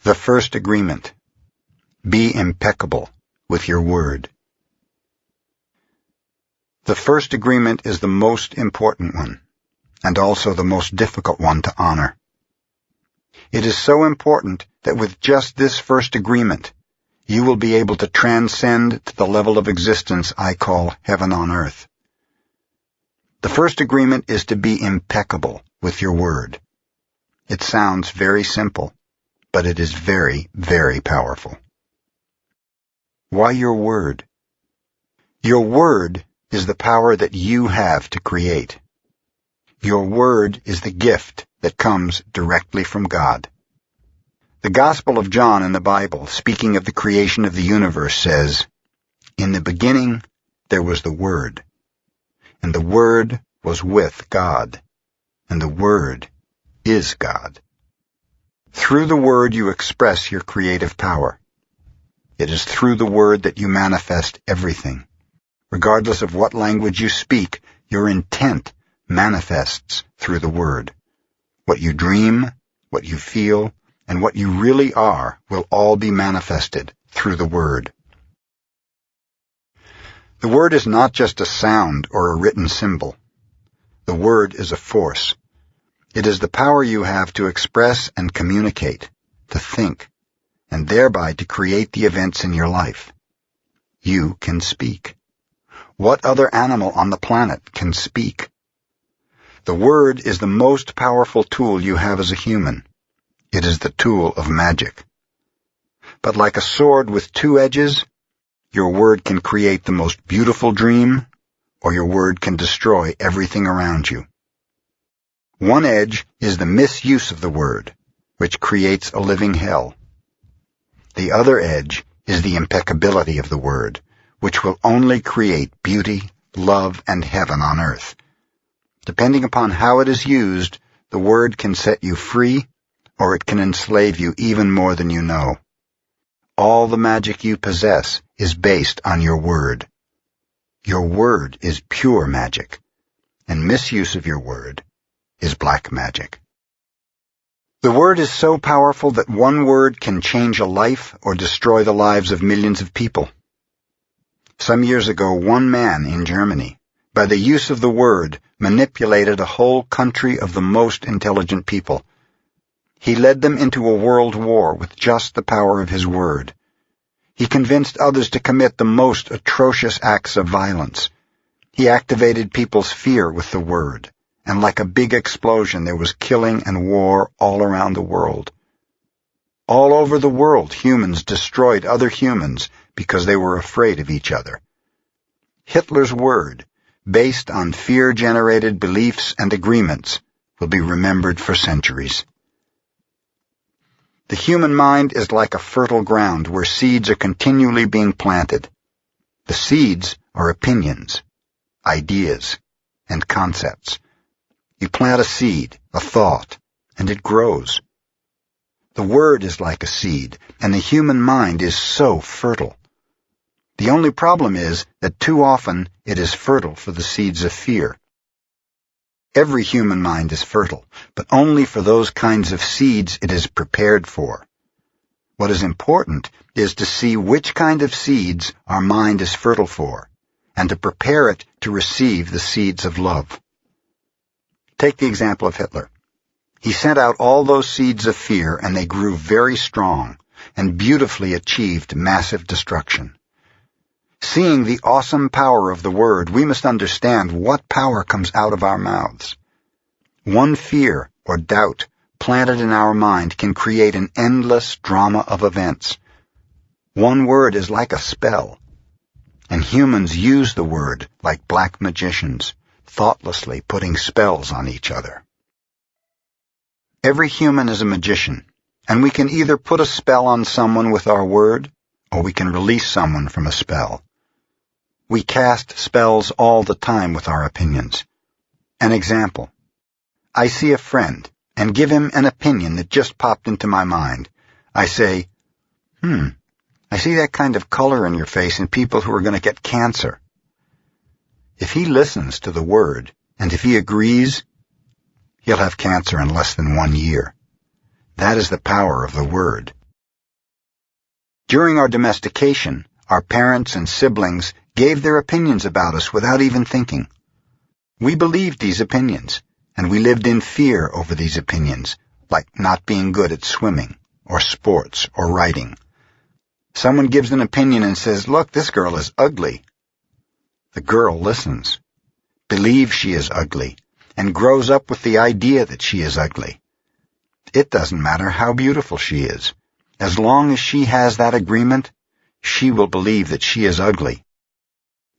The first agreement. Be impeccable with your word. The first agreement is the most important one, and also the most difficult one to honor. It is so important that with just this first agreement, you will be able to transcend to the level of existence I call heaven on earth. The first agreement is to be impeccable with your word. It sounds very simple, but it is very, very powerful. Why your word? Your word is the power that you have to create. Your word is the gift that comes directly from God. The Gospel of John in the Bible, speaking of the creation of the universe, says, "In the beginning there was the Word, and the Word was with God, and the Word is God." Through the Word you express your creative power. It is through the Word that you manifest everything. Regardless of what language you speak, your intent manifests through the Word. What you dream, what you feel, and what you really are will all be manifested through the Word. The Word is not just a sound or a written symbol. The Word is a force. It is the power you have to express and communicate, to think, and thereby to create the events in your life. You can speak. What other animal on the planet can speak? The Word is the most powerful tool you have as a human. It is the tool of magic. But like a sword with two edges, your word can create the most beautiful dream, or your word can destroy everything around you. One edge is the misuse of the word, which creates a living hell. The other edge is the impeccability of the word, which will only create beauty, love, and heaven on earth. Depending upon how it is used, the word can set you free, or it can enslave you even more than you know. All the magic you possess is based on your word. Your word is pure magic, and misuse of your word is black magic. The word is so powerful that one word can change a life or destroy the lives of millions of people. Some years ago, one man in Germany, by the use of the word, manipulated a whole country of the most intelligent people. He led them into a world war with just the power of his word. He convinced others to commit the most atrocious acts of violence. He activated people's fear with the word, and like a big explosion there was killing and war all around the world. All over the world, humans destroyed other humans because they were afraid of each other. Hitler's word, based on fear-generated beliefs and agreements, will be remembered for centuries. The human mind is like a fertile ground where seeds are continually being planted. The seeds are opinions, ideas, and concepts. You plant a seed, a thought, and it grows. The word is like a seed, and the human mind is so fertile. The only problem is that too often it is fertile for the seeds of fear. Every human mind is fertile, but only for those kinds of seeds it is prepared for. What is important is to see which kind of seeds our mind is fertile for, and to prepare it to receive the seeds of love. Take the example of Hitler. He sent out all those seeds of fear, and they grew very strong, and beautifully achieved massive destruction. Seeing the awesome power of the word, we must understand what power comes out of our mouths. One fear or doubt planted in our mind can create an endless drama of events. One word is like a spell, and humans use the word like black magicians, thoughtlessly putting spells on each other. Every human is a magician, and we can either put a spell on someone with our word, or we can release someone from a spell. We cast spells all the time with our opinions. An example. I see a friend and give him an opinion that just popped into my mind. I say, I see that kind of color in your face in people who are going to get cancer. If he listens to the word, and if he agrees, he'll have cancer in less than 1 year. That is the power of the word. During our domestication, our parents and siblings gave their opinions about us without even thinking. We believed these opinions, and we lived in fear over these opinions, like not being good at swimming, or sports, or writing. Someone gives an opinion and says, "Look, this girl is ugly." The girl listens, believes she is ugly, and grows up with the idea that she is ugly. It doesn't matter how beautiful she is. As long as she has that agreement, she will believe that she is ugly.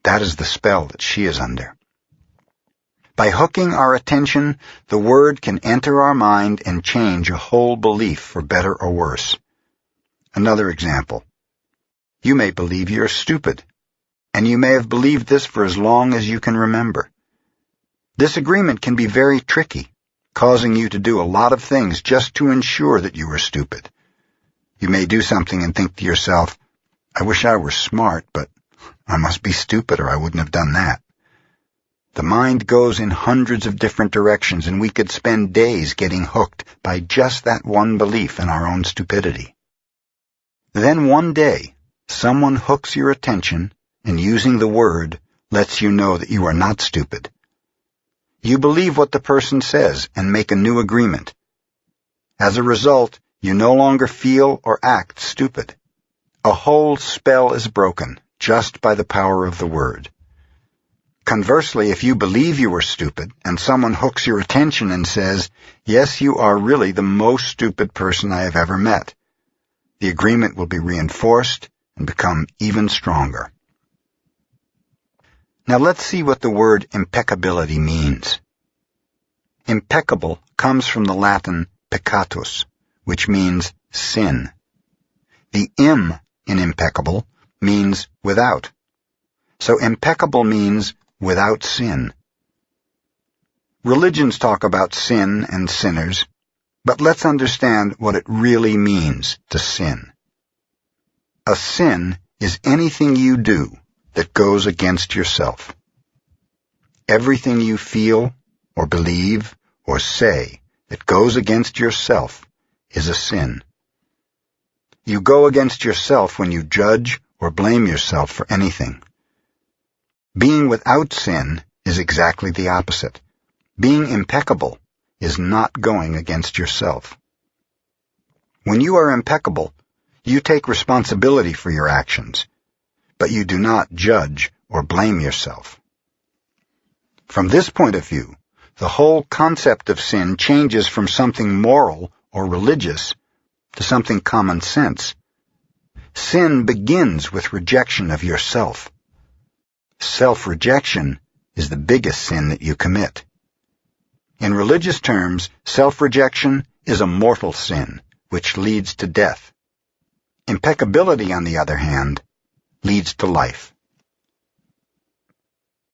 That is the spell that she is under. By hooking our attention, the word can enter our mind and change a whole belief for better or worse. Another example. You may believe you're stupid, and you may have believed this for as long as you can remember. This agreement can be very tricky, causing you to do a lot of things just to ensure that you are stupid. You may do something and think to yourself, "I wish I were smart, but I must be stupid or I wouldn't have done that." The mind goes in hundreds of different directions, and we could spend days getting hooked by just that one belief in our own stupidity. Then one day, someone hooks your attention and using the word lets you know that you are not stupid. You believe what the person says and make a new agreement. As a result, you no longer feel or act stupid. A whole spell is broken just by the power of the word. Conversely, if you believe you are stupid and someone hooks your attention and says, "Yes, you are really the most stupid person I have ever met," the agreement will be reinforced and become even stronger. Now let's see what the word impeccability means. Impeccable comes from the Latin peccatus, which means sin. The im in impeccable means without. So impeccable means without sin. Religions talk about sin and sinners, but let's understand what it really means to sin. A sin is anything you do that goes against yourself. Everything you feel or believe or say that goes against yourself is a sin. You go against yourself when you judge or blame yourself for anything. Being without sin is exactly the opposite. Being impeccable is not going against yourself. When you are impeccable, you take responsibility for your actions, but you do not judge or blame yourself. From this point of view, the whole concept of sin changes from something moral or religious to something common sense. Sin begins with rejection of yourself. Self-rejection is the biggest sin that you commit. In religious terms, self-rejection is a mortal sin, which leads to death. Impeccability, on the other hand, leads to life.